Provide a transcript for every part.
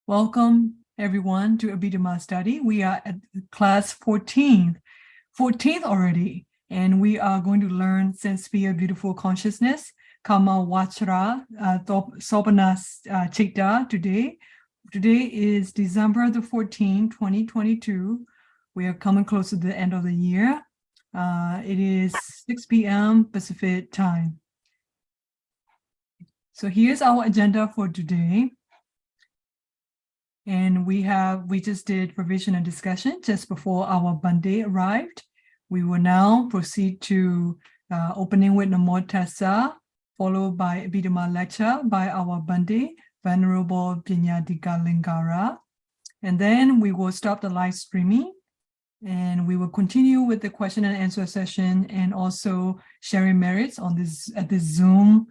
Welcome everyone to Abhidhamma study. We are at class 14th already, and we are going to learn sense-sphere beautiful consciousness, Kāmāvacara-sobhana Citta today. Today is December the 14th, 2022. We are coming close to the end of the year. It is 6 p.m. Pacific time. So here's our agenda for today. And we just did revision and discussion just before our Bande arrived. We will now proceed to opening with Namo Tassa, followed by Abhidhamma Lecture by our Bande, Venerable Pinyadika Lingara. And then we will stop the live streaming and we will continue with the question and answer session and also sharing merits on this at this Zoom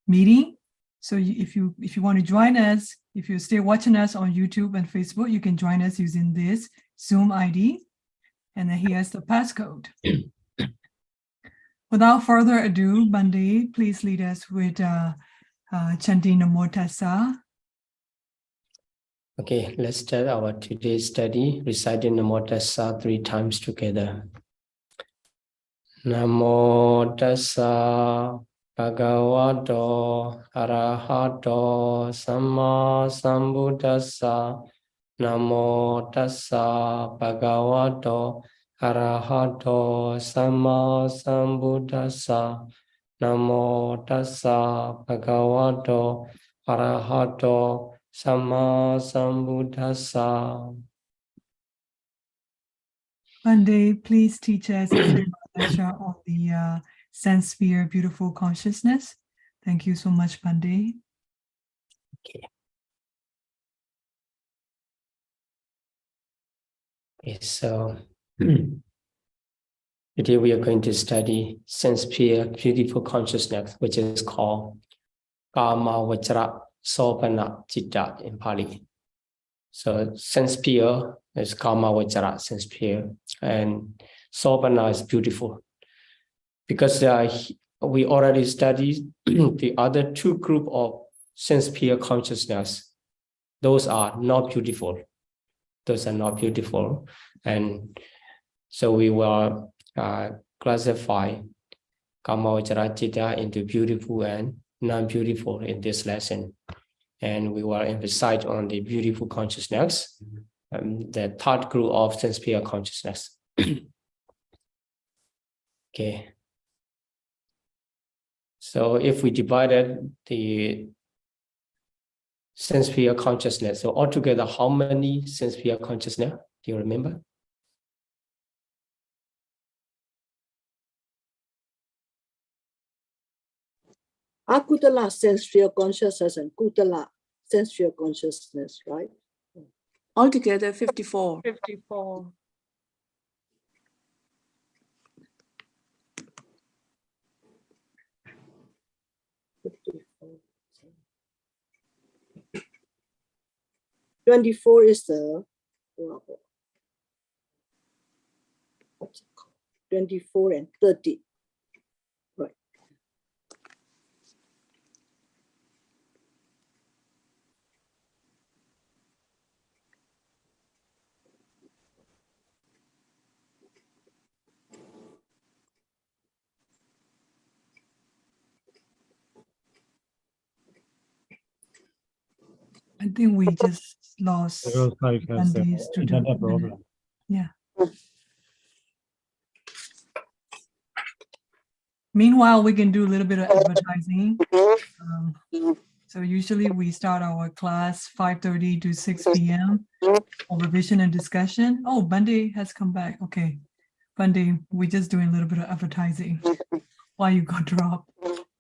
meeting. So if you want to join us, if you're still watching us on YouTube and Facebook, you can join us using this Zoom ID. And then here's the passcode. Without further ado, Bande, please lead us with chanting Namo Tassa. Okay, let's start our today's study, reciting Namo Tassa 3 times together. Namo Tassa Bhagavato Arahato Samma Sambuddhassa. Namo Tassa Bhagavato Arahato Samma Sambuddhassa. Namo Tassa Bhagavato Arahato Samma Sambuddhassa. Bande, please teach us a lecture on the sense sphere beautiful consciousness. Thank you so much, Bande. Okay, so today we are going to study sense sphere beautiful consciousness, which is called Kāmāvacara-sobhana Citta in Pali. So sense sphere is Kāmāvacara, sense sphere, and sobhana is beautiful. Because we already studied the other 2 groups of sense sphere consciousness. Those are not beautiful. Those are not beautiful. And so we will classify Kāmāvacara-citta into beautiful and non-beautiful in this lesson. And we will emphasize on the beautiful consciousness, the 3rd group of sense sphere consciousness. Okay. So if we divided the sense sphere consciousness, so altogether, how many sense sphere consciousness? Do you remember? Akutala sense sphere consciousness and Kutala sense sphere consciousness, right? Altogether 54. 54. $24 is the 24 and 30. Right. I think we just lost Bande's student. Problem. Yeah. Meanwhile, we can do a little bit of advertising. So usually we start our class 5:30 to 6 p.m. for revision and discussion. Oh, Bande has come back. Okay. Bande, we're just doing a little bit of advertising while you got dropped.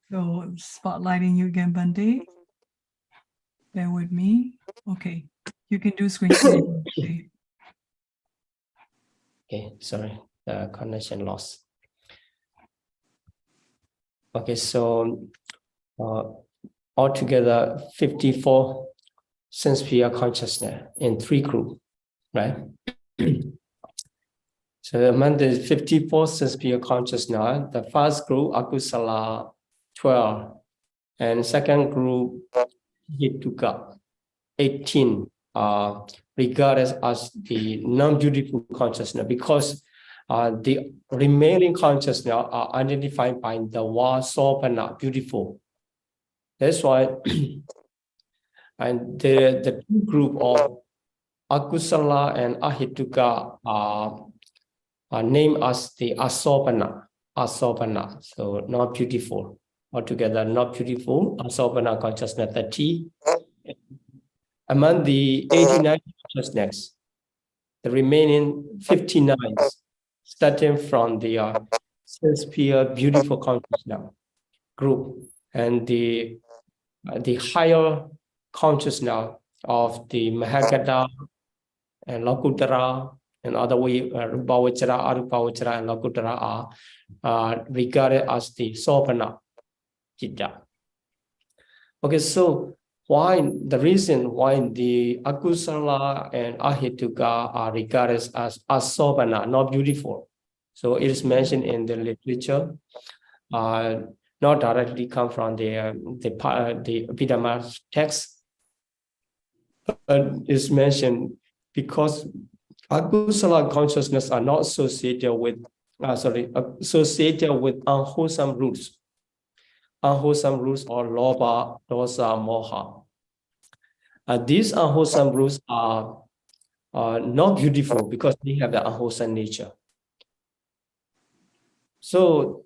So spotlighting you again, Bande. Bear with me. Okay. You can do screen sharing. Okay, sorry, the connection lost. Okay, so altogether 54 sense sphere consciousness in 3 groups, right? So among the 54 sense sphere consciousness, the first group, Akusala, 12, and second group, Hituka, 18 regarded as the non-beautiful consciousness, because the remaining consciousness are identified by the word sobhana, beautiful. That's why, and the two group of akusala and ahituka are named as the asobhana, so not beautiful. Altogether, not beautiful, asobhana consciousness 30. Among the 89 consciousness, the remaining 59, starting from the sincere, beautiful consciousness group, and the higher consciousness of the Mahagata and Lokutara and other way, Rupavachara, Arupavachara, and Lokutara are regarded as the Sobhana Citta. Okay, so why the reason why the akusala and ahituka are regarded as asobhana, not beautiful? So it is mentioned in the literature, not directly come from the Abhidhamma text, but is mentioned because akusala consciousness are not associated with unwholesome roots. Unwholesome roots or lobha, dosa, moha. These unwholesome roots are not beautiful because they have the unwholesome nature. So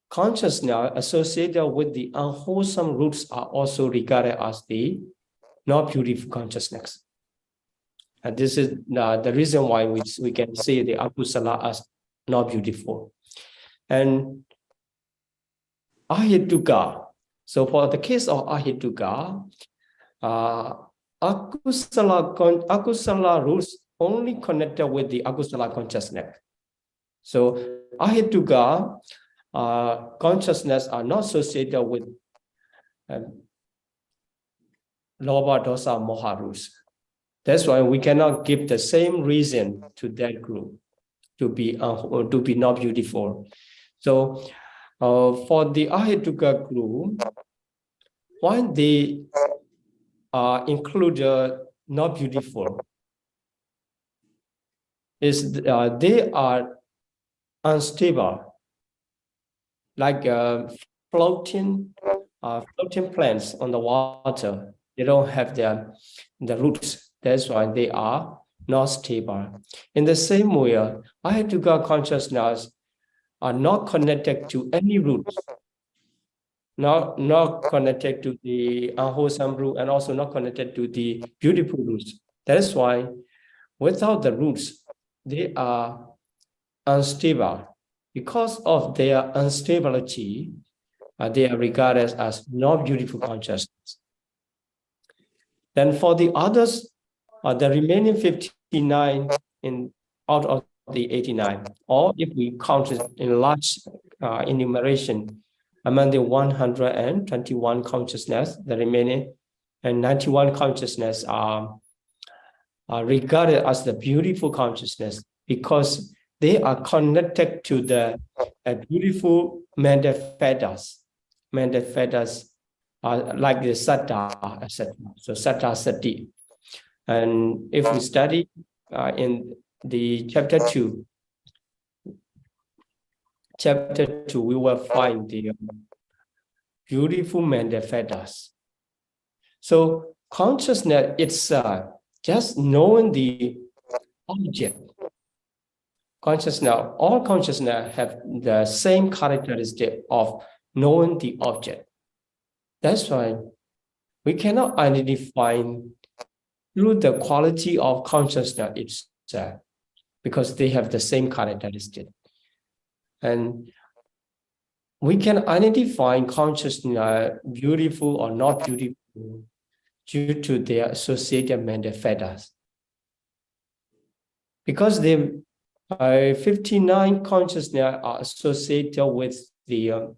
consciousness associated with the unwholesome roots are also regarded as the not beautiful consciousness. And this is the reason why we can say the akusala as not beautiful. And ahituka. So for the case of ahituka, akusala roots only connected with the akusala consciousness. So ahituka consciousness are not associated with lobha, dosa, moha roots. That's why we cannot give the same reason to that group to be not beautiful. So for the ahituka group, why they include not beautiful is they are unstable, like floating plants on the water. They don't have the roots. That's why they are not stable. In the same way, ahituka consciousness are not connected to any roots, not connected to the unwholesome root, and also not connected to the beautiful roots. That is why without the roots, they are unstable. Because of their instability, they are regarded as not beautiful consciousness. Then for the others, the remaining 59 out of the 89, or if we count it in large enumeration, among the 121 consciousness, the remaining and 91 consciousness are regarded as the beautiful consciousness because they are connected to the beautiful manifestas. Manifestas like the satta, etc. So satta sati. And if we study in the chapter 2, we will find the beautiful manifestas. So consciousness itself, just knowing the object. Consciousness, all consciousness have the same characteristic of knowing the object. That's why we cannot identify through the quality of consciousness itself, because they have the same characteristic. And we can identify consciousness beautiful or not beautiful due to their associated manifestas. Because the 59 consciousness are associated with the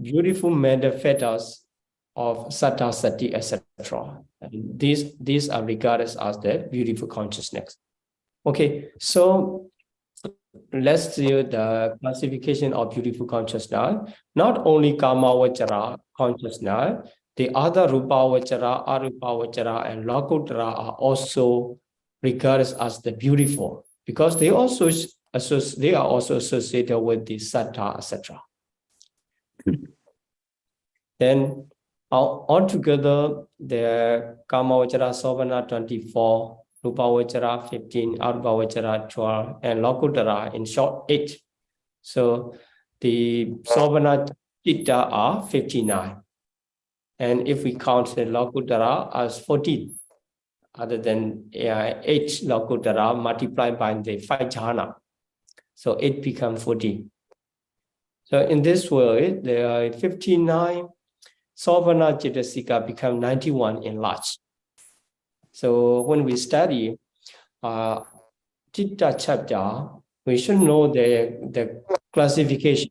beautiful manifestas of satta, sati, etc. And these are regarded as the beautiful consciousness. Okay, so let's see the classification of beautiful consciousness. Not only Kāmāvacara consciousness, the other Rupavachara, Arupavachara, and Lokuttara are also regarded as the beautiful, because they are also associated with the Sattva, etc. Then altogether, the Kāmāvacara-sobhana 24, Rupavachara 15, Arupavachara 12, and Lokuttara in short 8. So the Sobhana Citta are 59. And if we count the Lokuttara as 14, other than 8 Lokuttara multiplied by the 5 jhana, so 8 becomes 14. So in this way, there are 59 Sobhana Cittasika become 91 in large. So when we study Citta chapter, we should know the classification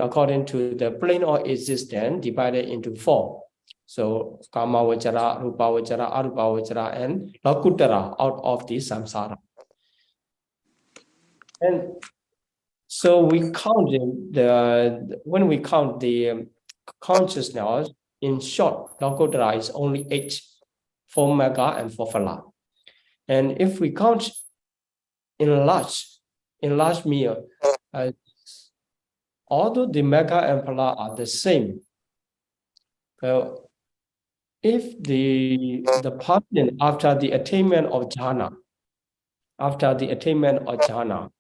according to the plane of existence divided into 4. So Kāmāvacara, Rupavachara, Arupavachara, and Lokuttara out of the samsara. And so we count when we count the consciousness, in short, Lokuttara is only 8, 4 mega and 4 phala. And if we count in large meal, although the mega and phala are the same, if the person after the attainment of jhana,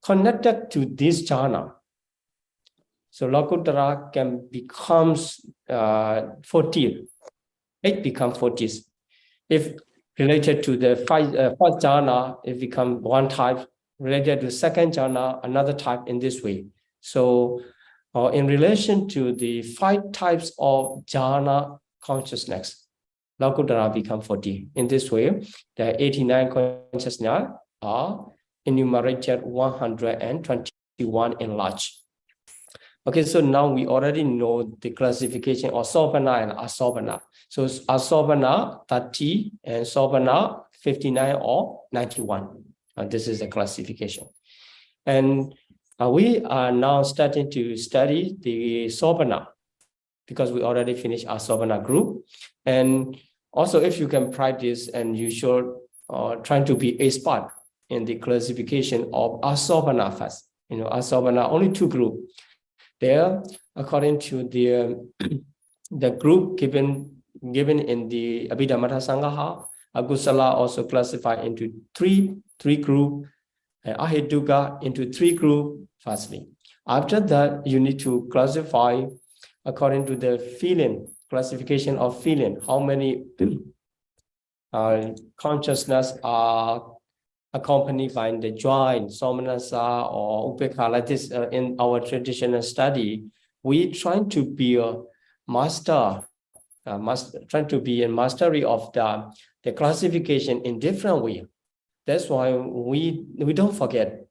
connected to this jhana, so Lokuttara can becomes 14. 8 become 40. If related to the first jhana, it becomes one type. Related to second jhana, another type in this way. So in relation to the 5 types of jhana consciousness, Lokuttara become 40. In this way, the 89 consciousness are enumerated 121 in large. Okay, so now we already know the classification of Sobhana and Asobhana. So Asobhana 30 and Sobhana 59 or 91. This is the classification. And we are now starting to study the Sobhana, because we already finished our Sobhana group. And also, if you can practice, and you should try to be expert in the classification of Asobhana first. Asobhana, only 2 groups. There, according to the group given in the Abhidhamma Sangaha, Akusala also classified into three groups, and Ahetuka into 3 groups, firstly. After that, you need to classify according to the feeling, classification of feeling, how many consciousness are accompanied by the joy, somanasa, or upekha. Like this, in our traditional study, we try to be a master, trying to be in mastery of the classification in different way. That's why we don't forget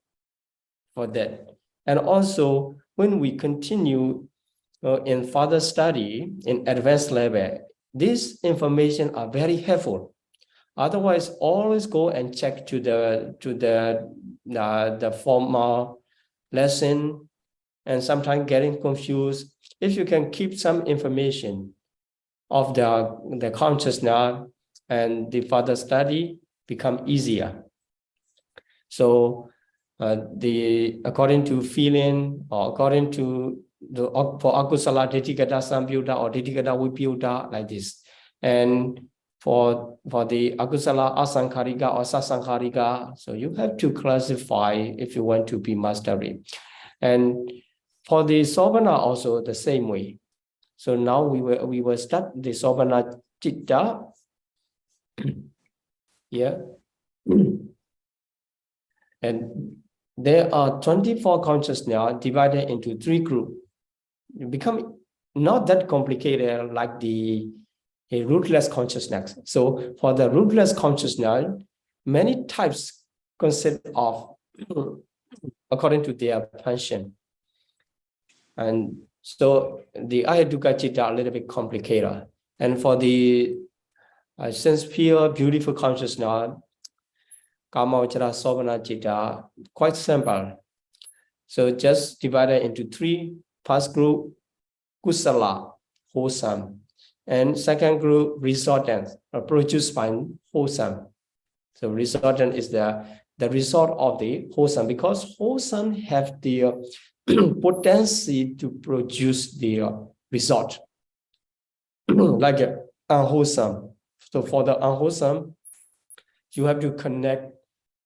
for that. And also, when we continue in further study in advanced level, this information are very helpful. Otherwise, always go and check to the formal lesson, and sometimes getting confused. If you can keep some information of the consciousness, and the further study become easier. So according to feeling, or according to for akusala Ditthikata Samyutta or Ditthikata Vipyutta, like this. And for the akusala asankharika or sasankharika, so you have to classify if you want to be mastery. And for the Sobhana also the same way. So now we will start the Sobhana Citta. Yeah. And there are 24 consciousness divided into 3 groups. It become not that complicated like a rootless consciousness. So for the rootless consciousness, many types consist of according to their function. And so the Ahetuka Citta are a little bit complicated. And for the sense pure, beautiful consciousness, Kāmāvacara-sobhana Citta, quite simple. So just divided into 3. First group, kusala, wholesome. And second group, resultant, produced by wholesome. So resultant is the result of the wholesome, because wholesome have the potency to produce the result. Like unwholesome. So for the unwholesome, you have to connect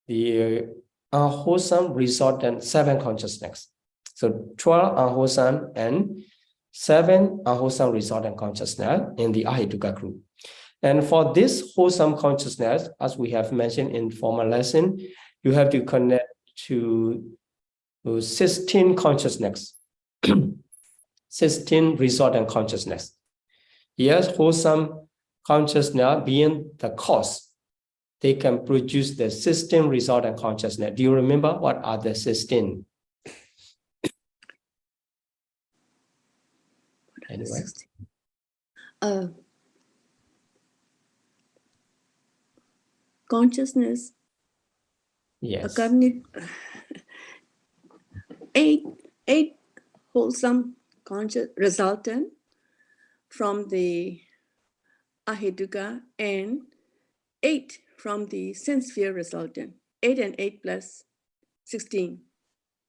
the unwholesome resultant 7 consciousness. So 12 unwholesome and 7 unwholesome resultant consciousness in the Ahituka group. And for this wholesome consciousness, as we have mentioned in former lesson, you have to connect to 16 consciousness, 16 resultant consciousness. Yes, wholesome consciousness being the cause, they can produce the 16 resultant consciousness. Do you remember what are the 16? Anyway. Consciousness. Yes. Eight wholesome conscious resultant from the Ahituka and 8 from the sense sphere resultant. 8 and 8 plus 16.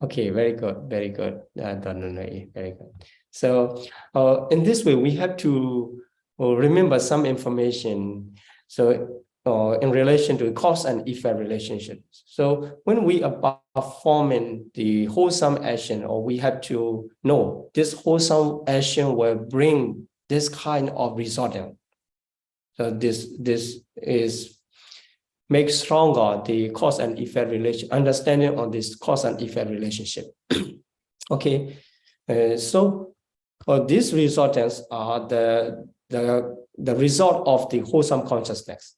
Okay, very good, very good. Very good. So in this way, we have to remember some information. So in relation to cause and effect relationship. So when we are performing the wholesome action, or we have to know this wholesome action will bring this kind of result. So this is make stronger the cause and effect relation, understanding on this cause and effect relationship. Okay, so these resultants are the result of the wholesome consciousness.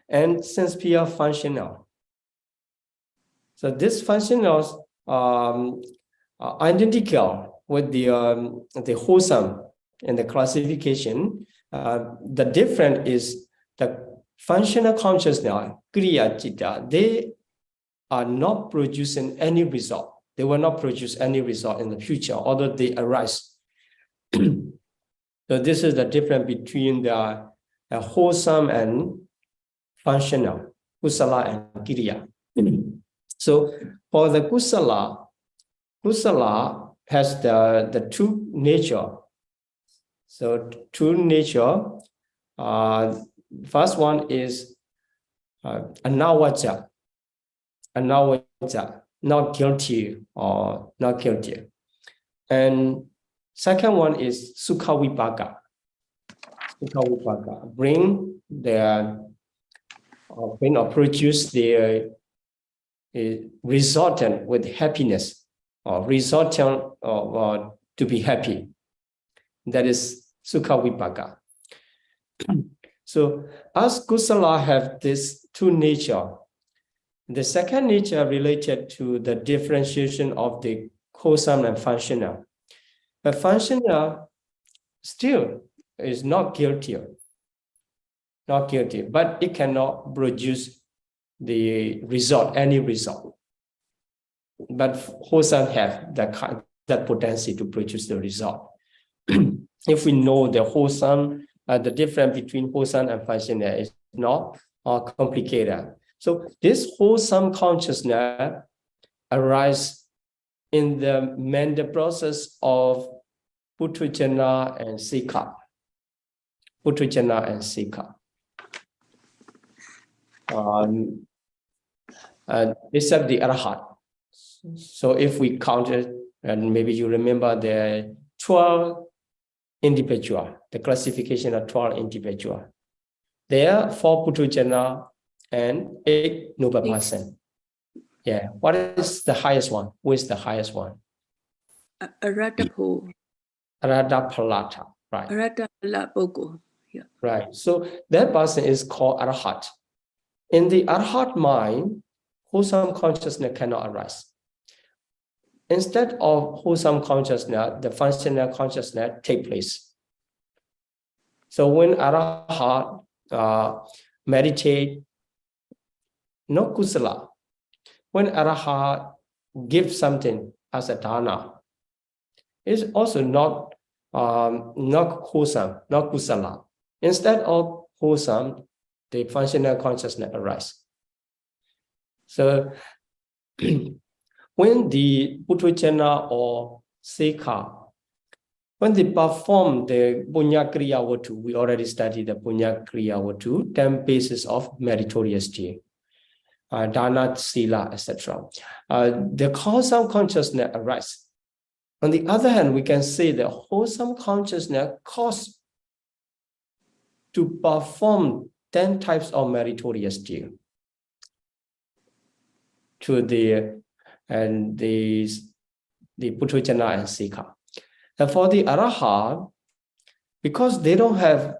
And sense pure functional. So this functionals are identical with the wholesome in the classification. The difference is the functional consciousness, Kriya Citta, they are not producing any result. They will not produce any result in the future, although they arise. So this is the difference between the wholesome and functional, kusala and kiriya. So for the kusala has the two nature. So two nature. First one is anavaja, not guilty or not guilty. And second one is sukha vipaka. Bring or produce the resultant with happiness, or resultant to be happy. That is sukha vipaka. So as kusala have this two nature, the second nature related to the differentiation of the wholesome and functional. But functional still is not guilty, but it cannot produce the result, any result. But wholesome have that potency to produce the result. If we know the wholesome, the difference between wholesome and functional is not complicated. So this wholesome consciousness arises in the mental process of Puthujjana and Sikha. Puthujjana and Sikha. Except the Arhat. So if we count it, and maybe you remember the 12 individual, the classification of 12 individual. There are 4 Puthujjana and 8 noble person. Yeah. What is the highest one? Who is the highest one? Arhatapo. Arhatapalata. Right. Arhatapalapoko. Yeah. Right. So that person is called Arhat. In the Arhat mind, wholesome consciousness cannot arise. Instead of wholesome consciousness, the functional consciousness take place. So when Arhat meditate, no kusala. When Arhat gives something as a dana, is also not wholesome, not kusala. Instead of wholesome, the functional consciousness arises. So when the Puthujjana or Sekha, when they perform the Punya Kriya Vatu, we already studied the Punya Kriya Vatu, 10 bases of meritorious deed, Dana, Sila, etc. The wholesome consciousness arises. On the other hand, we can say the wholesome consciousness causes to perform 10 types of meritorious deed to the Puthujjana and Sekha. And for the Arahat, because they don't have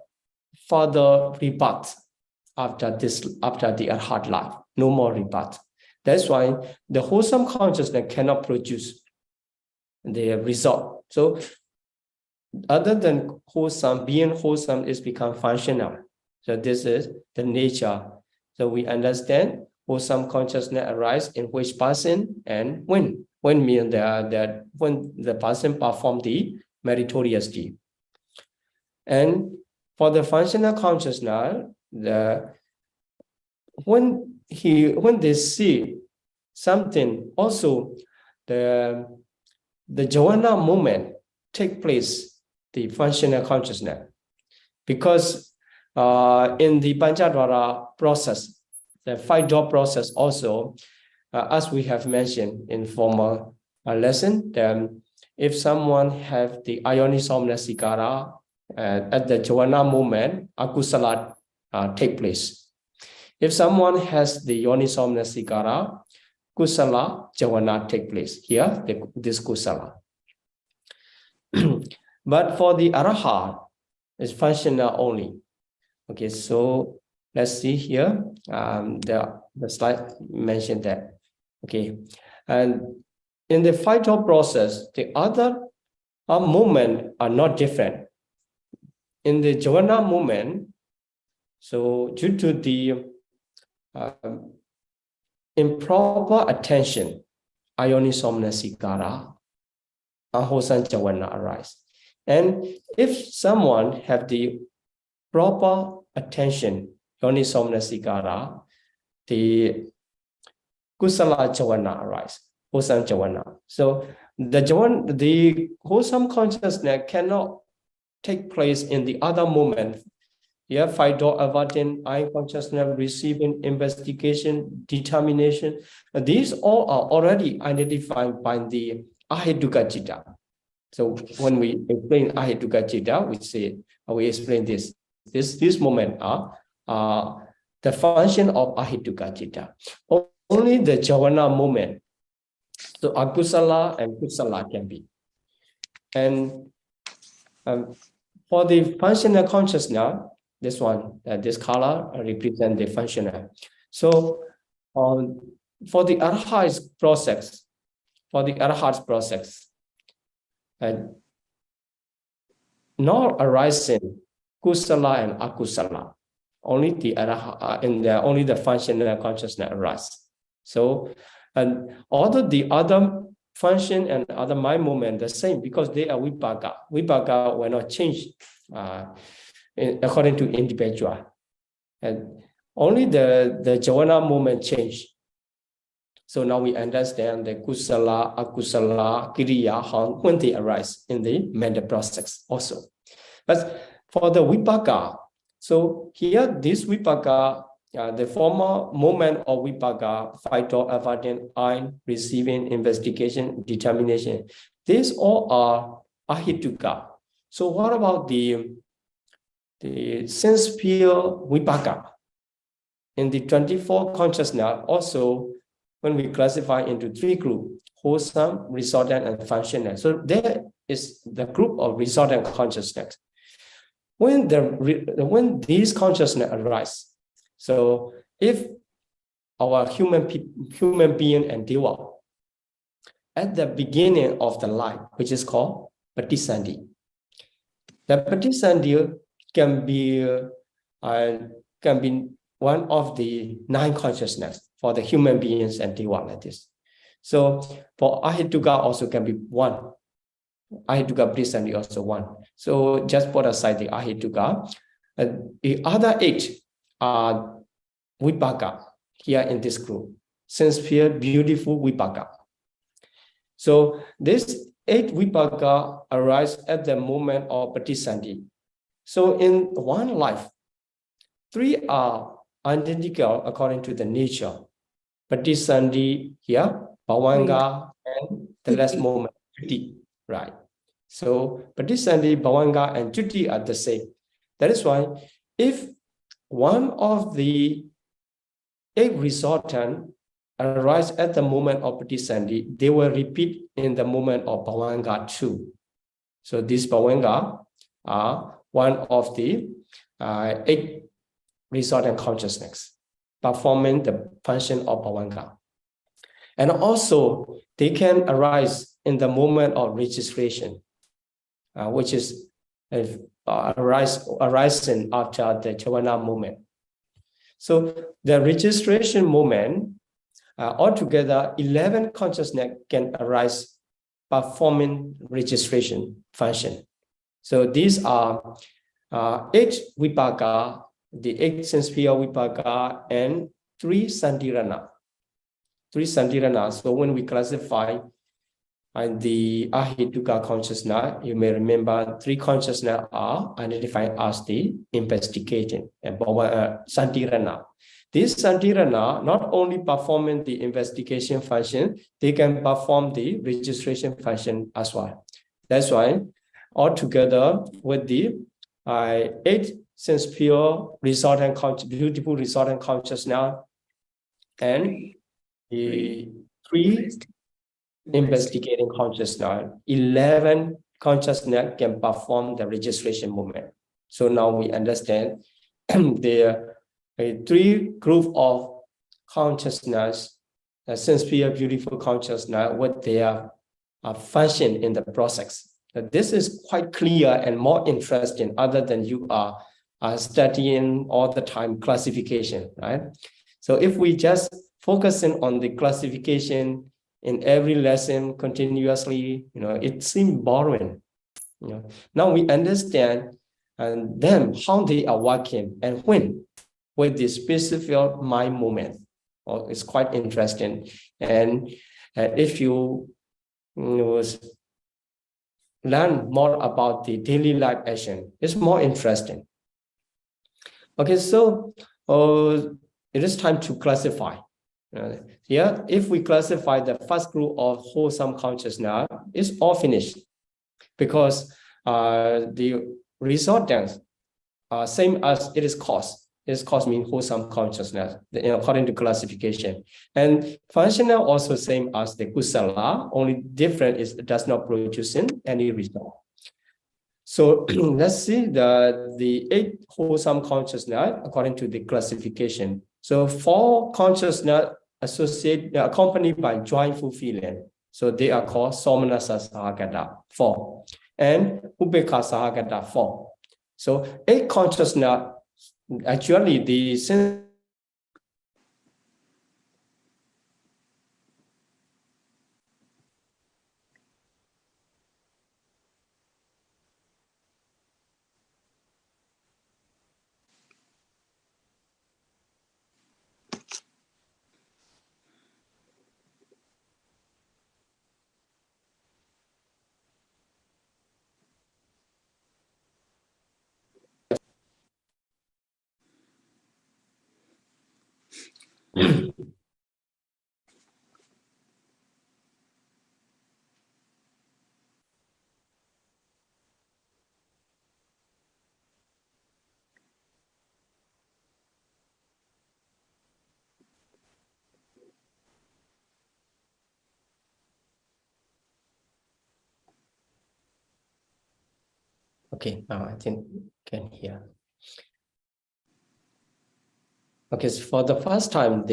further rebirth after the Arahat life, no more rebirth. That's why the wholesome consciousness cannot produce the result. So other than wholesome, being wholesome is become functional. So this is the nature. So we understand wholesome consciousness arises in which person and when. When means that when the person performs the meritorious deed. And for the functional consciousness, when they see something, also the jhana movement take place, the functional consciousness, because in the Panchadvara process, the 5-door process also, as we have mentioned in former lesson, if someone have the ayonisamnasikara at the jhana moment, akusala take place. If someone has the yonisamnasikara, kusala jhana take place. Here, this kusala. But for the arahat, it's functional only. Okay, so let's see here. The slide mentioned that. Okay, and in the 5-door process, the other movement are not different. In the jhana movement, so due to the improper attention, ayonisamnasikara, unwholesome jhana arise. And if someone have the proper attention, yonisamnasikara, the kusala jhana arise, wholesome jhana. So the wholesome consciousness cannot take place in the other moment. Here, 5-door avattin, eye consciousness, receiving, investigation, determination. These all are already identified by the Ahetuka Citta. So when we explain Ahetuka Citta, we explain this. This moment are the function of Ahetuka Citta. Only the jhana moment. So akusala and kusala can be. And for the functional consciousness, this one, this color represents the functional. So for the arahat process, not arising kusala and akusala, only the arahat only the functional consciousness arises. So, and although the other function and other mind movement the same because they are vipaka. Vipaka will not change according to individual, and only the jhana movement change. So now we understand the kusala, akusala, kiriya when they arise in the mental process also. But for the vipaka, so here this vipaka, the former moment of vipaka, 5-door avattin, eye, receiving, investigation, determination, these all are ahituka. So what about the sense pure vipaka? In the 24 consciousness, also when we classify into 3 groups, wholesome, resultant, and functional. So there is the group of resultant consciousness. When these consciousness arise, so if our human being and deva, at the beginning of the life, which is called Paṭisandhi, the Paṭisandhi can be one of the 9 consciousness for the human beings and deva like this. So for ahituka also can be one Ahituka Paṭisandhi also one. So just put aside the Ahituka. The other 8 are Vipaka here in this group. Sincere, beautiful Vipaka. So this 8 Vipaka arise at the moment of Paṭisandhi. So in one life, 3 are identical according to the nature. Paṭisandhi here, Bhavanga, and the last moment, Chutti, right? So Paṭisandhi, Bhavanga, and Chutti are the same. That is why if one of the 8 resultant arise at the moment of Paṭisandhi, they will repeat in the moment of Bhavanga too. So these Bhavanga are one of the 8 resultant consciousness performing the function of Bhavanga. And also they can arise in the moment of registration, which is arising after the Chavana moment. So the registration moment, altogether 11 consciousness can arise performing registration function. So these are 8 Vipaka, the 8 sense-sphere Vipaka, and 3 Santirana. 3 Santirana. So when we classify the Ahituka consciousness, you may remember 3 consciousness are identified as the investigating and Santirana. These Santirana not only performing the investigation function, they can perform the registration function as well. That's why altogether with the 8 sense-sphere resultant, beautiful resultant consciousness and the 3 investigating consciousness, 11 consciousness can perform the registration movement. So now we understand there are 3 group of consciousness, sense-sphere beautiful consciousness, what their function in the process. This is quite clear and more interesting other than you are studying all the time classification, right? So if we just focusing on the classification in every lesson continuously, it seems boring. Now we understand them, how they are working and when with the specific mind movement. It's quite interesting. And if you learn more about the daily life action, it's more interesting. Okay, so it is time to classify. Here, if we classify the first group of wholesome consciousness, it's all finished because the resultants are same as it is cause. Its cause means wholesome consciousness, according to classification. And functional also same as the kusala, only different is it does not produce any result. So let's see the 8 wholesome consciousness according to the classification. So 4 consciousness accompanied by joyful feeling. So they are called Somanasa Sahagata, 4. And Ubeka Sahagata, 4. So 8 consciousness, actually the sense okay, now I think you can hear. Okay, so for the first time,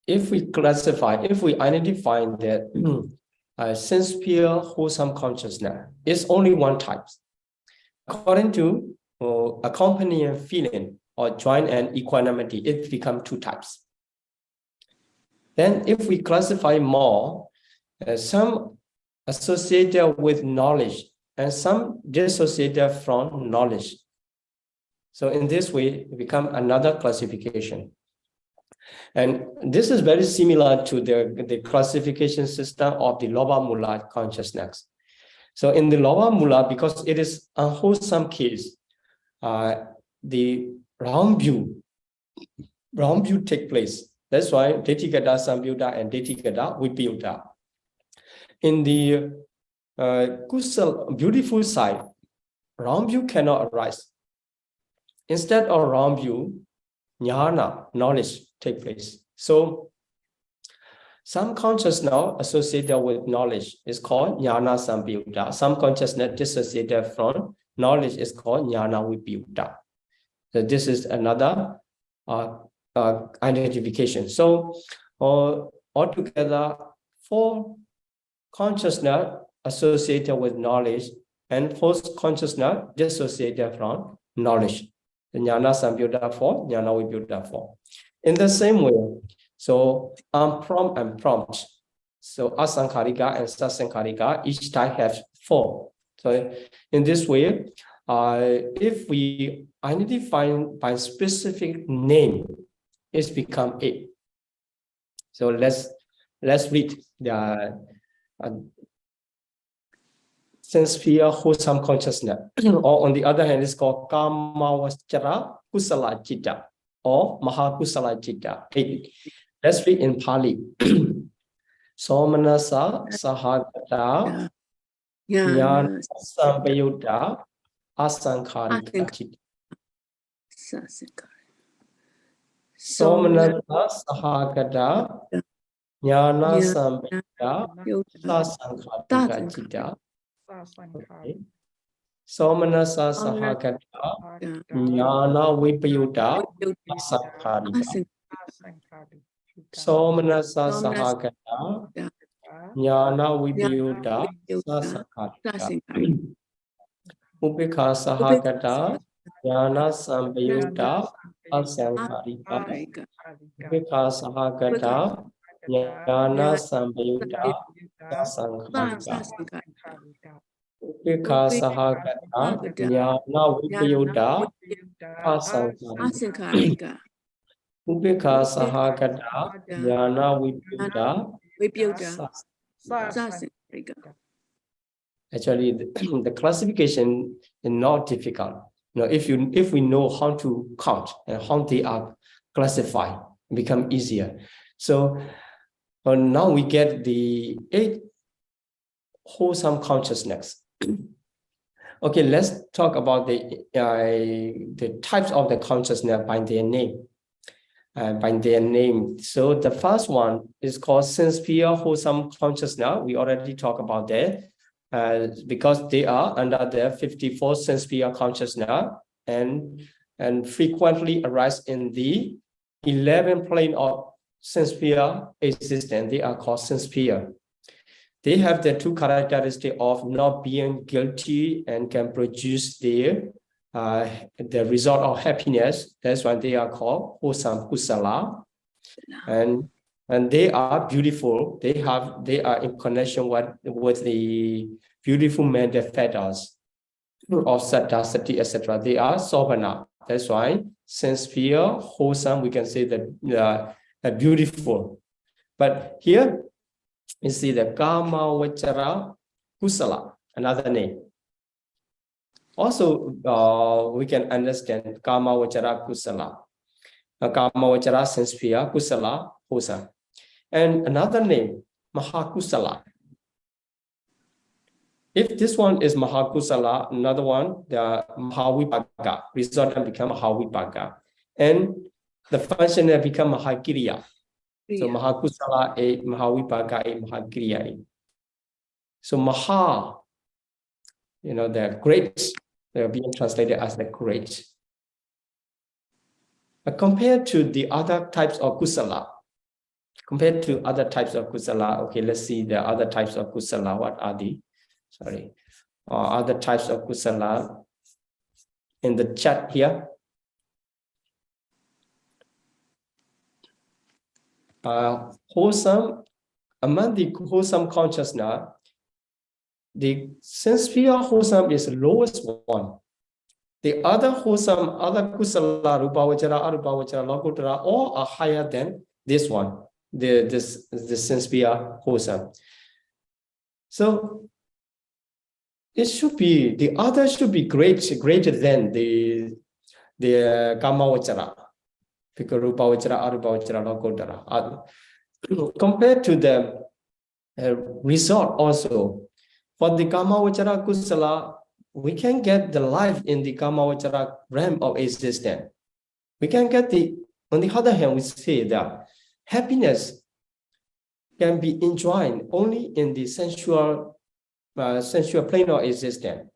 if we identify that sense-sphere wholesome consciousness is only one type. According to accompanying feeling or joint and equanimity, it becomes 2 types. Then if we classify more, some associated with knowledge, and some dissociated from knowledge. So in this way, it becomes another classification. And this is very similar to the classification system of the Loba Mula consciousness. So in the Loba Mula, because it is a wholesome case, the wrong view take place. That's why Detikada Sambyuta and Detikada Vipyuta. In the kusal, beautiful side, wrong view cannot arise. Instead of wrong view, jnana, knowledge, take place. So some consciousness associated with knowledge is called jnana sambyutta. Some consciousness dissociated from knowledge is called jnana vipyutta. So this is another identification. So altogether, 4 consciousness associated with knowledge and 4 consciousness dissociated from knowledge. The jnana sambyutta 4, jnana vipyutta 4. In the same way, so unprompt and prompt. So asankharika and sasankharika, each type has 4. So in this way, if we identify by specific name, it's become 8. So let's read the sense sphere wholesome consciousness. Or on the other hand, it's called Kāmāvacara-sobhana Citta or Mahakusala Citta. 8. Let's read in Pali. Somanasa Sahagata Jnana Sampayutta Asankharika Citta. Somanasa Sahagata Jnana Sampayutta Asankharika Citta. Okay. Somanasa Sahagata Jnana Vipyutta Asankharika. Somanasa Sahagata Jnana Vipyutta Asankharika. Upekha Sahagata Jnana Sampayutta Asankharika. Upekha Sahagata Jnana Sampayutta Asankharika. Upekha Sahagata Jnana Vipyutta Asankharika. Upekha Sahagata Jnana Vipyutta Asankharika. Actually, the classification is not difficult. If we know how to count and how they are classified, it becomes easier. So now we get the 8 wholesome consciousness. Okay, let's talk about the types of the consciousness by their name. So the first one is called sense-pure wholesome consciousness. We already talked about that. Because they are under the 54 sense-pure consciousness and frequently arise in the 11 plane of sense-pure existence. They are called sense-pure. They have the 2 characteristics of not being guilty and can produce the result of happiness. That's why they are called wholesome kusala. And they are beautiful. They are in connection with the beautiful men that fed us of satta, sati, etc. They are sobhana. That's why sense-pure, wholesome, we can say that beautiful. But here you see the Kāmāvacara-kusala, another name. Also, we can understand Kāmāvacara-kusala. Kāmāvachara, sense-pure, kusala, wholesome. And another name, Mahakusala. If this one is Mahakusala, another one, the Mahavipagga, result and become Mahavipagga. And the function that become Mahakiriya. So Mahakusala 8, Mahavipagga 8, Mahakiriya 8. So Maha, the great, they are being translated as the great. But compared to the other types of kusala, okay, let's see the other types of kusala. What are the, other types of kusala in the chat here? Wholesome, among the wholesome consciousness, the sense pure wholesome is the lowest one. The other wholesome, other kusala, rupavachara, arupavachara, lokutara, all are higher than this one, the sense pure wholesome. So it should be, the other should be greater than the Kāmāvacara, because rupavachara, arupavachara, lokutara. Compared to the result also, for the Kāmāvacara kusala, we can get the life in the Kāmāvacara realm of existence. We can get on the other hand, we say that happiness can be enjoyed only in the sensual plane of existence.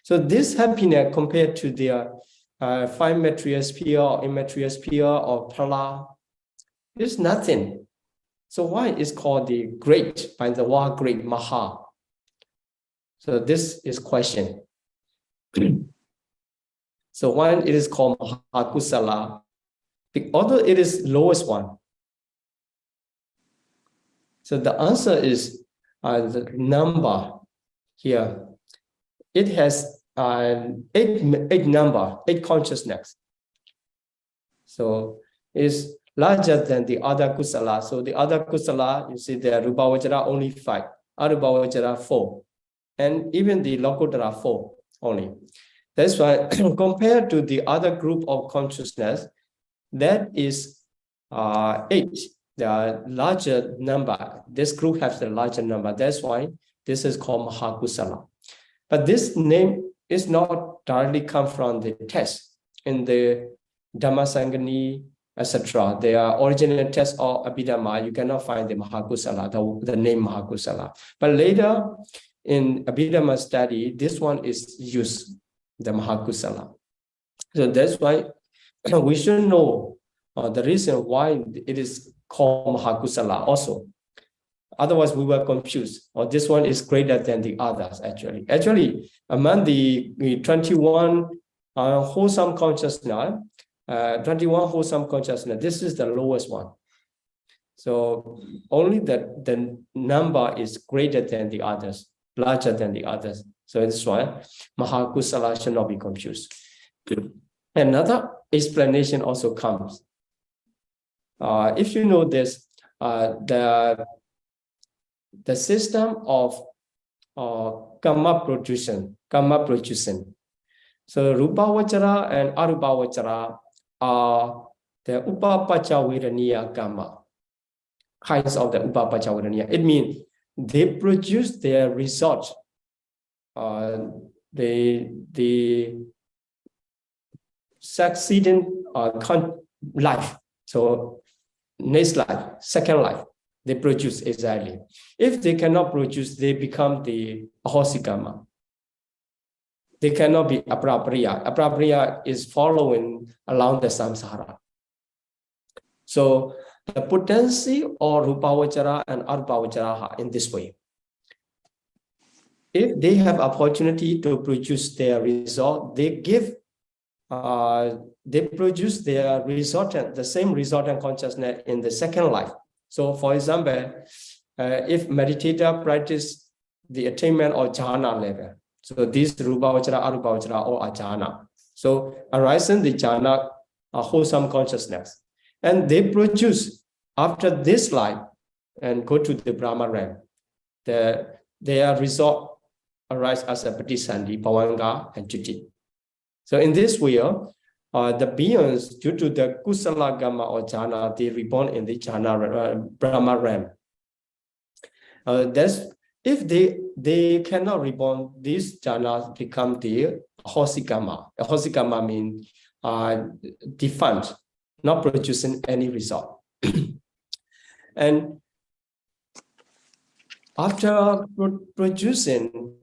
So this happiness compared to the five material sphere or immaterial sphere or phala is nothing. So why is called the great by the word great Maha? So this is question. So why it is called Mahakusala? Although it is lowest one. So the answer is the number here. It has eight consciousness. So it's larger than the other kusala. So the other kusala, you see the rupavachara only 5, arupavachara 4, and even the lokutara 4 only. That's why compared to the other group of consciousness, that is 8, the larger number. This group has the larger number. That's why this is called Mahakusala. But this name is not directly come from the text in the Dhammasangani, etc. They are original text of Abhidhamma. You cannot find the Mahakusala, the name Mahakusala. But later in Abhidhamma study, this one is used, the Mahakusala. So that's why we should know the reason why it is called Mahakusala also. Otherwise, we were confused. Or this one is greater than the others, actually. Actually, among the 21 wholesome consciousness, this is the lowest one. So only the number is greater than the others, larger than the others. So this is why Mahakusala should not be confused. Another explanation also comes. If you know this, the system of karma producing. So rupavachara and arupavachara are the upapacha viraniya karma, kinds of the upapacha viraniya. It means they produce their result, the succeeding life. So next life, second life, they produce exactly. If they cannot produce, they become the ahosikama. They cannot be aprapriya. Aprapriya is following along the samsara. So the potency of rupavachara and arupavachara are in this way. If they have opportunity to produce their result, they produce their resultant, the same resultant consciousness in the second life. So for example, if meditator practice the attainment of jhana level, so these rupavachara, arupavachara, all are jhana. So arising the jhana are wholesome consciousness. And they produce after this life and go to the Brahma realm. Their result arise as a patisandhi, bhavanga, and jiti. So in this way, the beings, due to the kusala gamma or jhana, they reborn in the jhana Brahma realm. If they cannot reborn, these jhanas become the ahosikama. Ahosikama means defunct, not producing any result. And after producing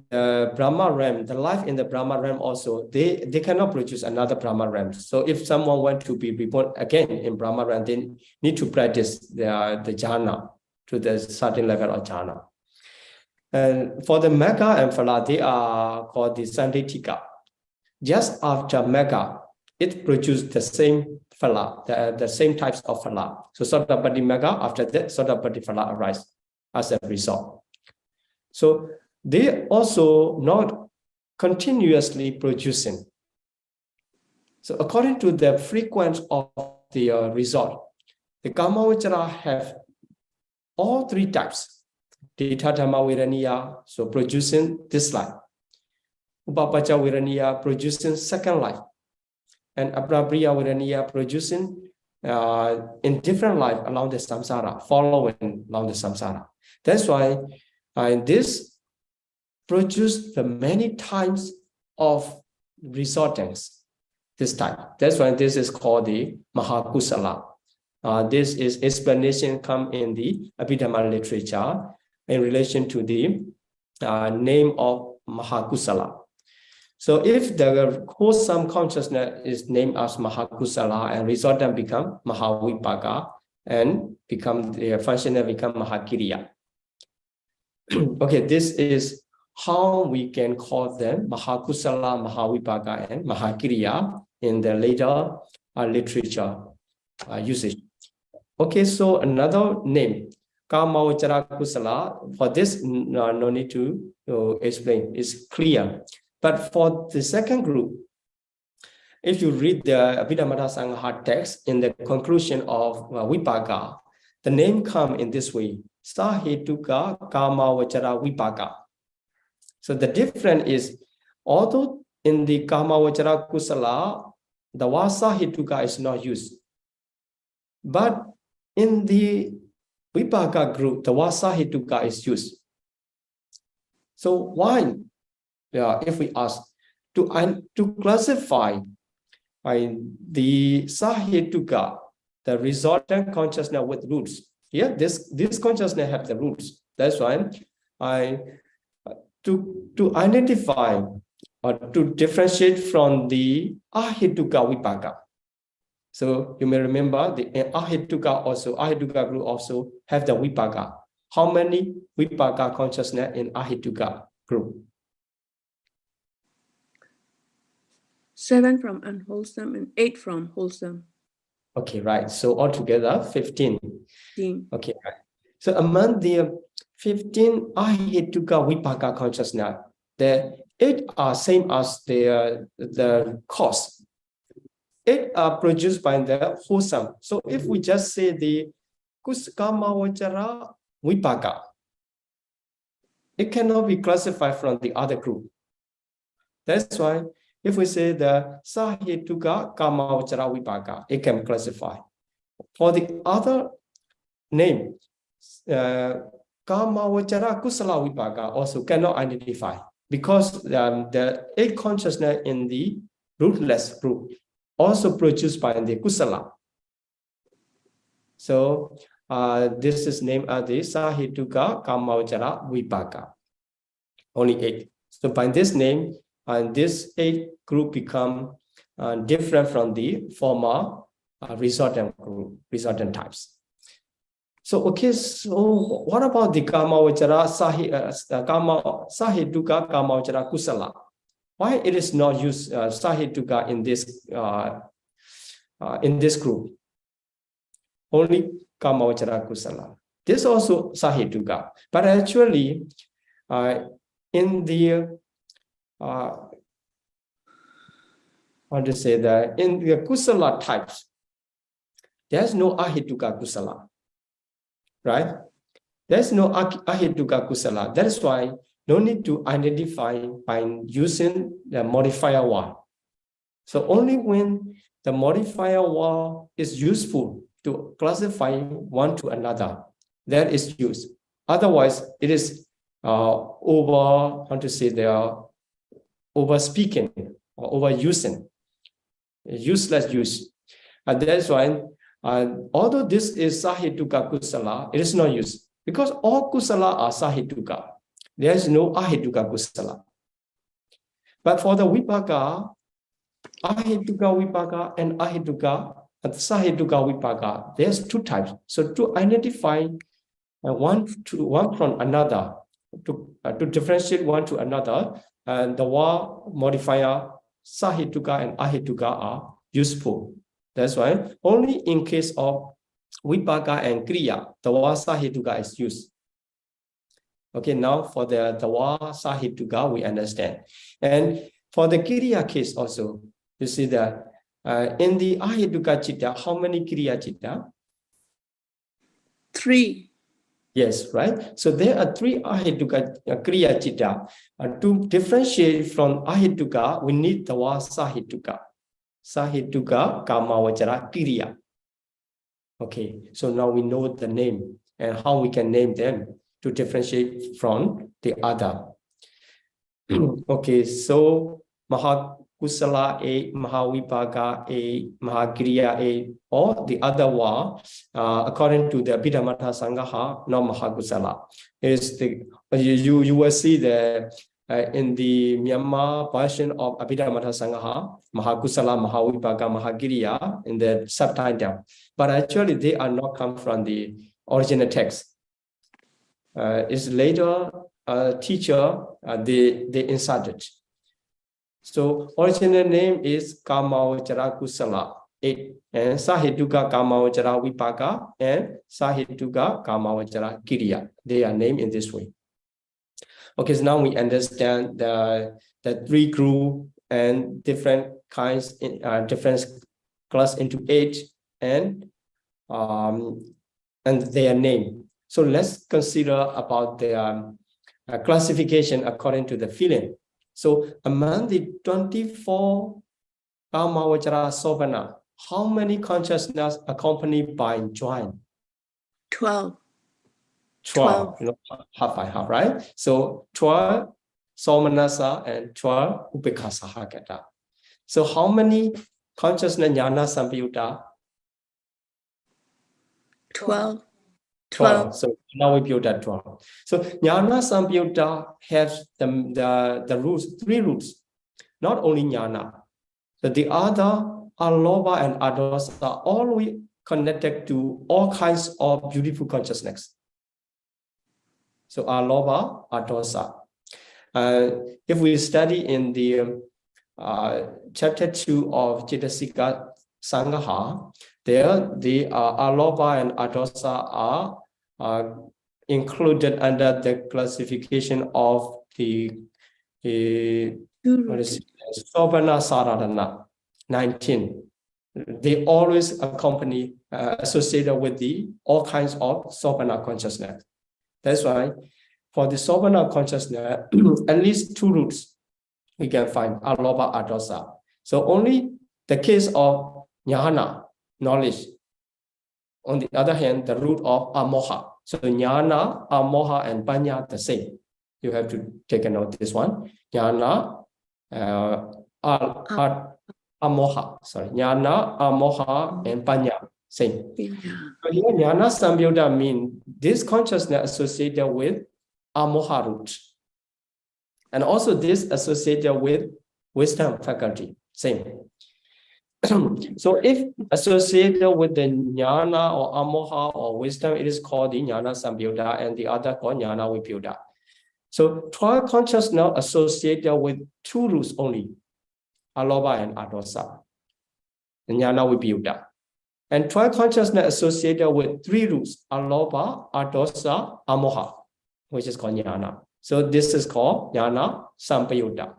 the Brahma realm, the life in the Brahma realm also, they cannot produce another Brahma realm. So if someone wants to be reborn again in Brahma realm, they need to practice the jhana to the certain level of jhana. And for the Magga and Phala, they are called the Sandhitika. Just after Magga, it produced the same Phala, the same types of Phala. So Sotapaddi Magga, after that, Sotapaddi Phala arise as a result. So they also not continuously producing. So according to the frequency of the result, the Kāmāvacara have all three types. Ditthadhamma Viraniya, so producing this life. Upapacha Viraniya, producing second life. And Aprapriya Viraniya, producing in different life along the samsara, following along the samsara. That's why this produced the many times of resortings, this type. That's why this is called the Mahakusala. This is explanation come in the Abhidhamma literature in relation to the name of Mahakusala. So if the wholesome consciousness is named as Mahakusala and resortant become Mahavipaka and become the functional become Mahakiriya. Okay, this is how we can call them Mahakusala, Mahavipaka, and Mahakiriya in the later literature usage. Okay, so another name, Kāmāvacara-kusala, for this no need to explain, it's clear. But for the second group, if you read the Abhidhamma Sangha text in the conclusion of Vipaka, the name come in this way, Sahetuka Kāmāvacara Vipaka. So the difference is, although in the Kāmāvacara-kusala, the word Sahetuka is not used, but in the Vipaka group, the word Sahetuka is used. So why? If we ask to classify the Sahetuka, the resultant consciousness with roots. Yeah, this consciousness have the roots. That's why to identify or to differentiate from the Ahetuka Vipaka. So you may remember the Ahetuka group also have the Vipaka. How many Vipaka consciousness in Ahetuka group? 7 from unwholesome and 8 from wholesome. Okay, right. So altogether 15. 15. Okay, right. So among the 15 Ahetuka Vipaka consciousness, the 8 are same as the cause. 8 are produced by the wholesome. So if we just say the Kāmāvacara Vipaka, it cannot be classified from the other group. That's why if we say the Sahetuka Kāmāvacara Vipaka, it can classify. For the other name, Kāmāvacara-kusala Vipaka also cannot identify because the 8 consciousness in the rootless group also produced by the kusala. So this is named as the Sahetuka Kāmāvacara Vipaka. Only 8. So by this name, this 8 group become different from the former resultant group, resultant types. So okay, so what about the Kāmāvacara Sahetuka Kāmāvacara Kusala? Why it is not used Sahetuka in this group? Only Kāmāvacara Kusala. This also Sahetuka, but actually in the how to say that in the Kusala types, there's no Ahetuka Kusala, right? There's no Ahetuka Kusala. That is why no need to identify by using the modifier one. So only when the modifier one is useful to classify one to another, that is used. Otherwise, it is over speaking or overusing, useless use. And that's why, although this is Sahetuka Kusala, it is not used because all Kusala are Sahetuka. There is no Ahetuka Kusala. But for the Vipaka, Ahetuka Vipaka and Ahetuka and Sahetuka Vipaka, there's 2 types. So to identify one from another, to differentiate one to another, and the word modifier Sahetuka and Ahetuka are useful. That's why only in case of Vipaka and Kriya, the word Sahetuka is used. Okay, now for the Dawa Sahituka, we understand. And for the Kiriya case also, you see that in the Ahituka Citta, how many Kiriya Citta? 3. Yes, right? So there are 3 Ahituka Kriya Citta. To differentiate from Ahituka, we need Dawa Sahituka. Sahituka, Kāmāvacara, Kiriya. Okay, so now we know the name and how we can name them to differentiate from the other. Okay, so Mahakusala A, Mahavipaka A, Mahakiriya A, or the other one, according to the Abhidhamma Sangha, not Mahakusala. Is the you will see the in the Myanmar version of Abhidhamma Sangha, Mahakusala, Mahavipaka, Mahakiriya in the subtitle, but actually they are not come from the original text. It's later teacher they inserted. So original name is Kāmāvacara-kusala 8, and Sahituka Kāmāvacara-vipaka and Sahituka Kāmāvacara-kiriya. They are named in this way. Okay, so now we understand the 3 group and different kinds, different class into 8 and their name. So let's consider about the classification according to the feeling. So among the 24 Kāmāvacara-sobhana, how many consciousness accompanied by joint? 12. 12, you know, half by half, right? So 12 somanasa and 12 upekasahagata. So how many consciousness jnana sampayutta? 12. 12. So now we build that 12. So jnana sampayutta has the roots, 3 roots, not only jnana. So the other alobha and adosa are always connected to all kinds of beautiful consciousness. So alobha, adosa. If we study in the chapter 2 of Cittasika Sangha, there the alobha and adosa are included under the classification of the Sobhana Saradhana 19. They always accompany, associated with the all kinds of Sobhana consciousness. That's why for the Sobhana consciousness, at least 2 roots we can find, alobha, adosa. So only the case of jnana, knowledge. On the other hand, the root of amoha. So jnana, amoha, and panya the same. You have to take a note this one. Jnana, amoha. Sorry, jnana, amoha, and panya same. So here jnana sampayutta means this consciousness associated with amoha root. And also this associated with wisdom faculty, same. So if associated with the jnana or amoha or wisdom, it is called the jnana sampayutta, and the other called jnana vipyuta. So 12 consciousness associated with 2 roots only, alobha and adosa, jnana vipyuta. And 12 consciousness associated with 3 roots, alobha, adosa, amoha, which is called jnana. So this is called jnana sampayutta.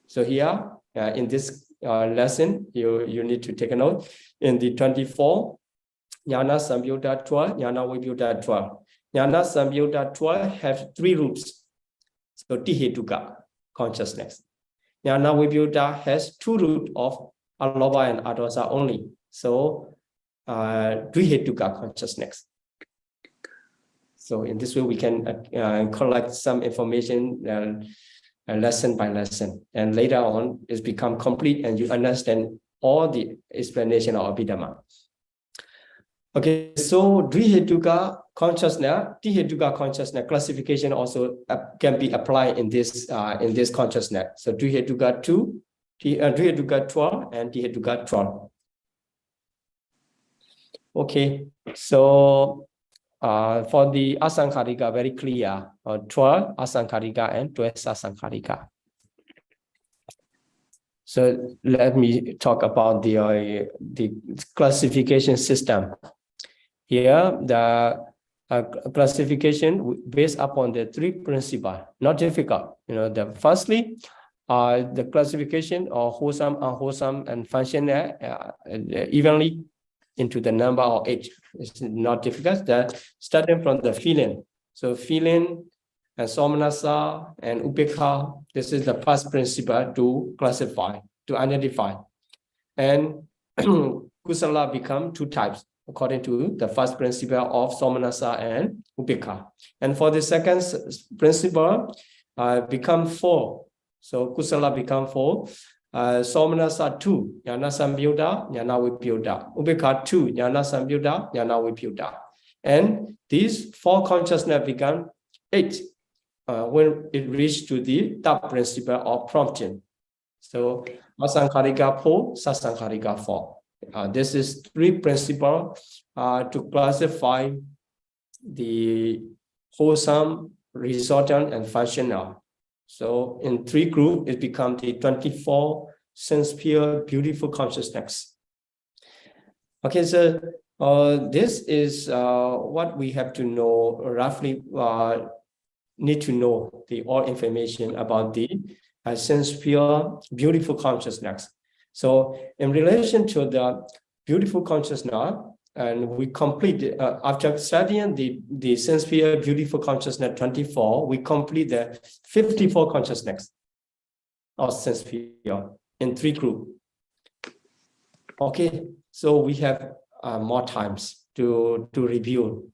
So here in this lesson, you need to take a note. In the 24, jnana sampayutta 12, jnana vipyuta 12. Jnana sampayutta 12 have 3 roots. So tihetuka, consciousness. Jnana vipyuta has 2 roots of alobha and adosa only. So dvihetuka, consciousness. So in this way, we can collect some information lesson by lesson, and later on it's become complete and you understand all the explanation of Abhidhamma. Okay, so Dvihetuka consciousness, Tihetuka consciousness classification also can be applied in this consciousness. So Dvihetuka 2, Dvihetuka 12, and Tihetuka 12. Okay, so for the asankharika, very clear, 12 asankharika and 12 sasankharika. So let me talk about the classification system. Here, the classification based upon the three principles. Not difficult. Firstly, the classification of wholesome, unwholesome, and functional evenly into the number of 8. It's not difficult. That starting from the feeling. So feeling and somanasa and upekha, this is the first principle to classify, to identify. And kusala become 2 types according to the first principle of somanasa and upekha. And for the second principle, become 4. So kusala become 4. Somanasa 2, jnana samyuddha, jnana vipyuddha. Upekha 2, jnana samyuddha, jnana vipyuddha. And these 4 consciousness become 8 when it reaches to the third principle of prompting. So asankharika 4, sasankharika 4. This is 3 principles to classify the wholesome, resultant, and functional. So in 3 groups, it becomes the 24 sense-pure, beautiful consciousness. Okay, so this is what we have to know, roughly need to know all information about the sense-pure, beautiful consciousness. So in relation to the beautiful consciousness, and we complete, after studying the sense-pure, beautiful consciousness 24, we complete the 54 consciousness of sense-pure in 3 groups. Okay, so we have more times to review.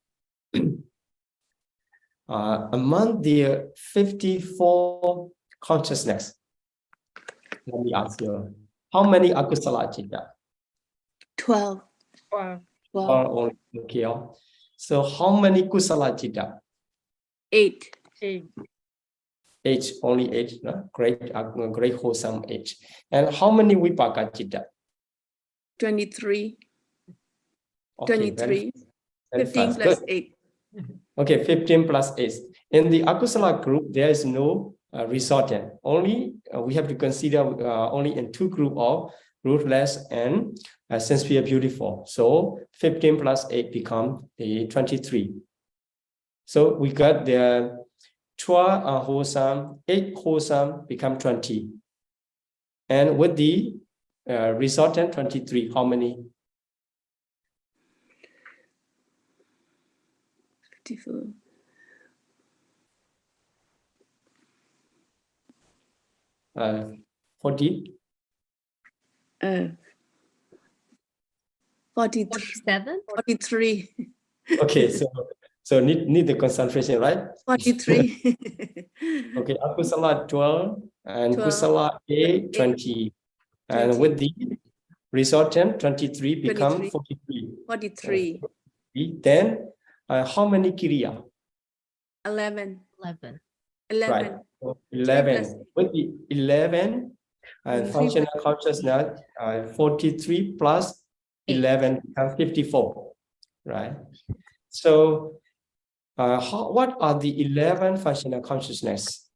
Among the 54 consciousness, let me ask you, how many akusala citta? 12. 12. Okay. So how many kusala citta? 8. 8, only 8. No? Great wholesome 8. And how many vipaka citta? 23. Okay, 23. very 15 fast. plus Good. 8. Okay, 15 plus 8. In the akusala group, there is no resultant. Only we have to consider only in 2 groups of ruthless and sense-pure beautiful. So 15 plus 8 become the 23. So we got the 12 unwholesome, 8 wholesome become 20. And with the resultant 23, how many? 54. 40? 47? 43. Okay, so need the concentration, right? 43. Okay, akusala 12 and 12, kusala 8, 20. And 20. with the resultant 23 become 23. 43. 43. Then how many kriya? 11. 11. 11. Right. So 11. With the 11 and functional consciousness, 43 plus 11 becomes 54. Right. So what are the 11 functional consciousness?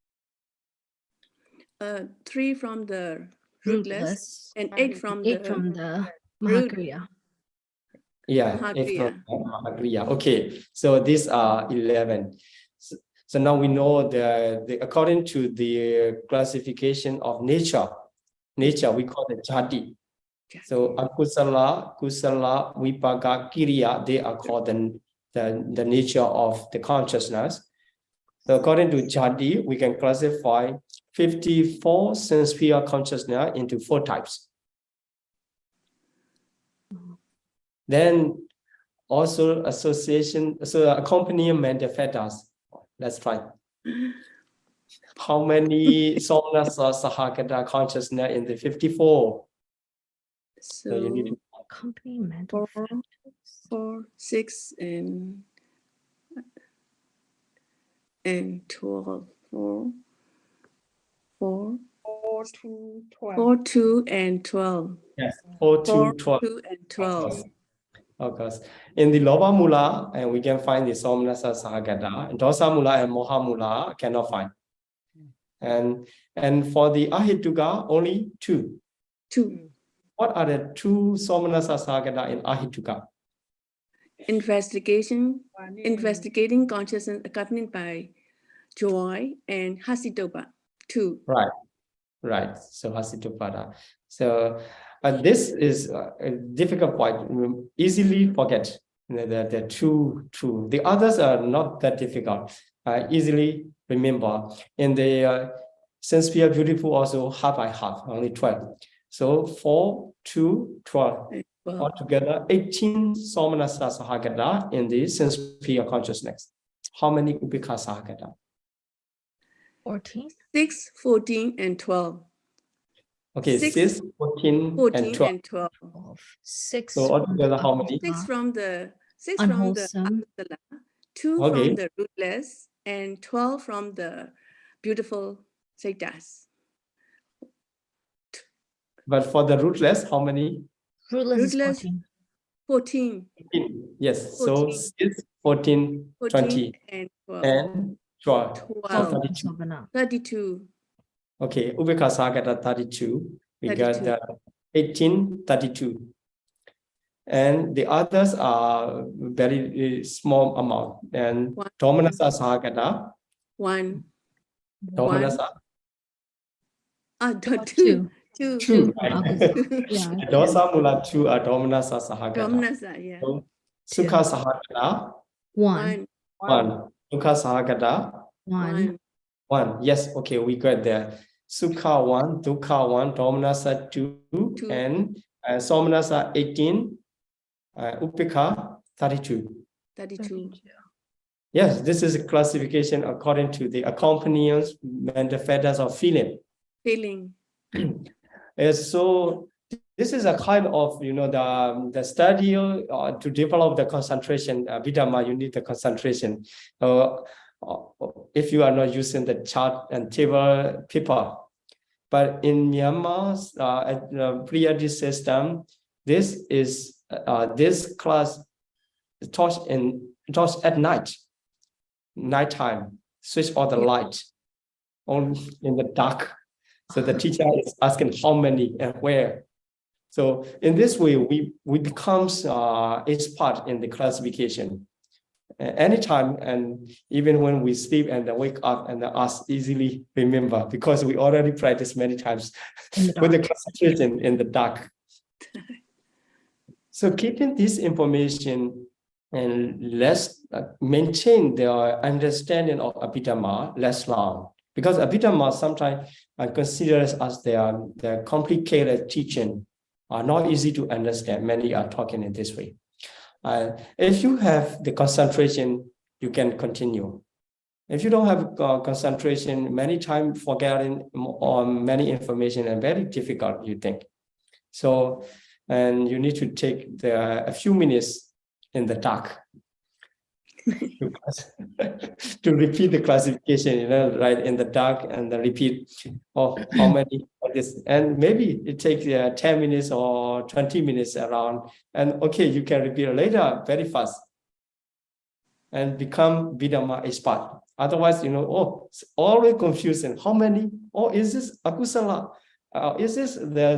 3 from the rootless and 8 from the Mahakriya. Yeah, 8 from Mahakriya. Okay, so these are 11. So now we know the according to the classification of nature, we call it jati. So akusala, kusala, vipaka, kiriya, they are called the nature of the consciousness. So according to jati, we can classify 54 sense-pure consciousness into 4 types. Then also association, so accompaniment factors. Let's try. How many somnasa sahagata consciousness in the 54? So you need to Accompaniment. 4, 6, and 12. 4, 2, and 12. Yes, 4, 2, 12. 2, and 12. Of course. In the Loba Mula, and we can find the Somnasa Sahagata. Dosa Mula and Moha Mula cannot find. And for the Ahituka, only 2. 2. What are the 2 Somnasa Sahagata in Ahituka? investigating consciousness accompanied by joy, and hasitopa, 2. Right. So hasitopada. So this is a difficult point. Easily forget the two. The others are not that difficult. Easily remember. In the sense sphere beautiful also half by half, only 12. So 4, 2, 12. Altogether 18 somanasa sahagata in the sense sphere consciousness. How many upekha sahagata? 14. 6, 14, and 12. Okay, 6, 14, and 12. 6 So altogether how many? 6 from the unwholesome, 2 Okay. from the rootless, and 12 from the beautiful Cittas. But for the rootless, how many? rootless is Rootless, 14. 14. Yes, 14. so 6, 14, 20, and 12. and 12. So 12. 32. Sobhana. 32. Okay, Ubeka Sagata 32. We got 32. the 18, 32. And the others are very small amount. And One. Domanasa Sagata, 1. Domanasa Two. 2. Yeah. Dosa Mula 2 are Domanasa Sahagata. Dominasa, yeah. So, Sukha Sahagata 1. 1. Dukha Sahagata 1. 1. Yes, okay, we got there. Sukha 1, Dukha 1, Domanasa 2, and Somanasa 18, Upekha 32. 32. Yes, this is a classification according to the accompaniments and the fetters of feeling. Feeling. So this is a kind of, the study to develop the concentration. Abhidhamma, you need the concentration. If you are not using the chart and table paper. But in Myanmar's Pariyatti system, this is this class taught at nighttime. Switch all the light on in the dark. So the teacher is asking how many and where. So in this way, we becomes expert in the classification. Anytime, and even when we sleep and wake up and us easily remember, because we already practiced many times with the concentration in the dark. So keeping this information, and let's maintain their understanding of Abhidhamma less long, because Abhidhamma sometimes considers as their complicated teaching are not easy to understand. Many are talking in this way. If you have the concentration, you can continue. If you don't have concentration, many times forgetting on many information and very difficult, you think. So, and you need to take a few minutes in the dark to repeat the classification, right in the dark, and then repeat how many of this, and maybe it takes 10 minutes or 20 minutes around, and okay, you can repeat later very fast and become Abhidhamma expert. Otherwise, it's always confusing. How many? Is this akusala? Is this the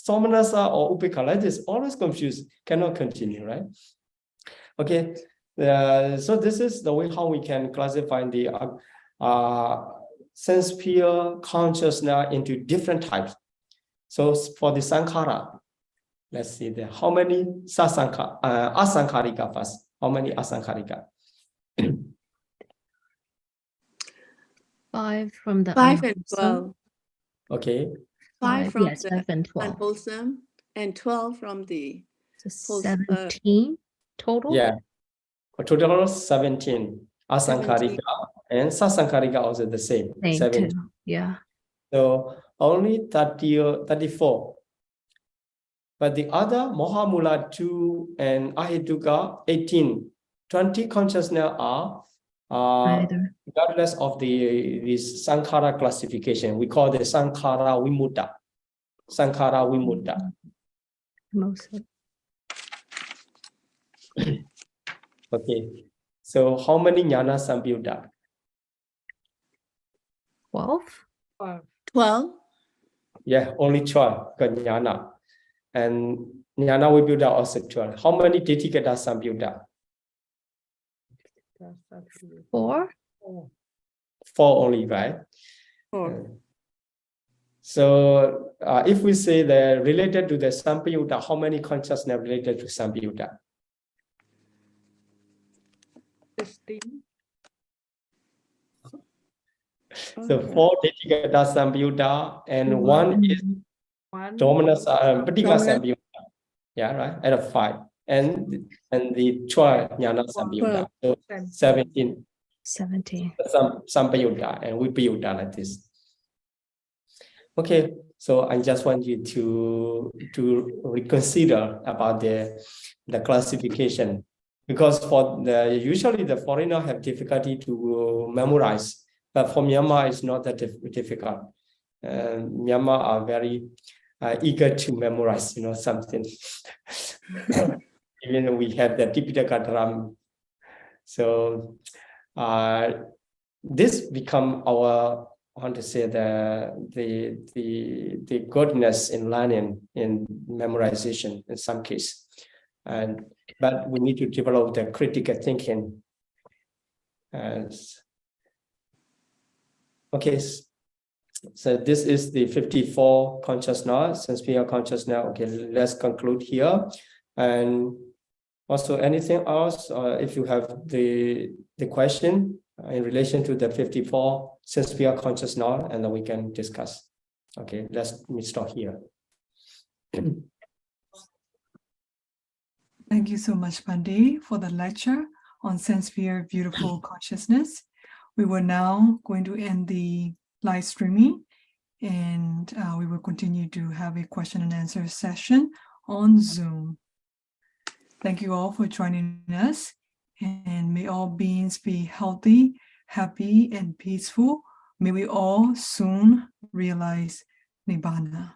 somanasa or upekha? Like this, always confused, cannot continue, right? Okay. So this is the way how we can classify the sense sphere consciousness into different types. So for the sankhara, let's see there. How many asankharika first? How many asankharika? 5 from the 5 and unwholesome. 12. Okay. 5 from Yes, 5 and the 12. unwholesome, and 12 from the So 17 total? Yeah. A total of 17 asankharika, and sasankharika also the same. Same 17. too. Yeah. So only 30 or 34. But the other Mohamula 2 and Ahituka 18, 20 consciousness are Either. regardless of this Sankhara classification. We call the Sankhara Vimutta. Sankhara Vimutta. Mostly. Okay. So how many jnana samyutta? 12? 12. Yeah, only 12 got jnana. and Jnana Vibhuddha also 12. How many Ditthikata Samyutta? 4. 4 only, right? 4. So if we say they're related to the Sampayutta, how many consciousness related to Sampayutta? 15. So 4 Ditthikata Sampayutta and 1 is Dominus Patika Sampayutta. Yeah, right? Out of 5. And the 12 Jnana Sampayutta. So 17 Sampayutta and Vibhuddha like this. Okay, so I just want you to reconsider about the classification, because for usually the foreigner have difficulty to memorize, but for Myanmar it's not that difficult. Myanmar are very eager to memorize, something. Even we have the Tipitaka Dram. So this become our, I want to say, the goodness in learning, in memorization in some case, but we need to develop the critical thinking. Okay, so this is the 54 consciousness, sense-pure consciousness. Okay, let's conclude here. And also, anything else? If you have the question in relation to the 54 sense-pure consciousness, and then we can discuss. Okay, let me stop here. Thank you so much, Pandey, for the lecture on sense-pure beautiful consciousness. We were now going to end the live streaming, and we will continue to have a question and answer session on Zoom. Thank you all for joining us, and may all beings be healthy, happy, and peaceful. May we all soon realize Nibbana.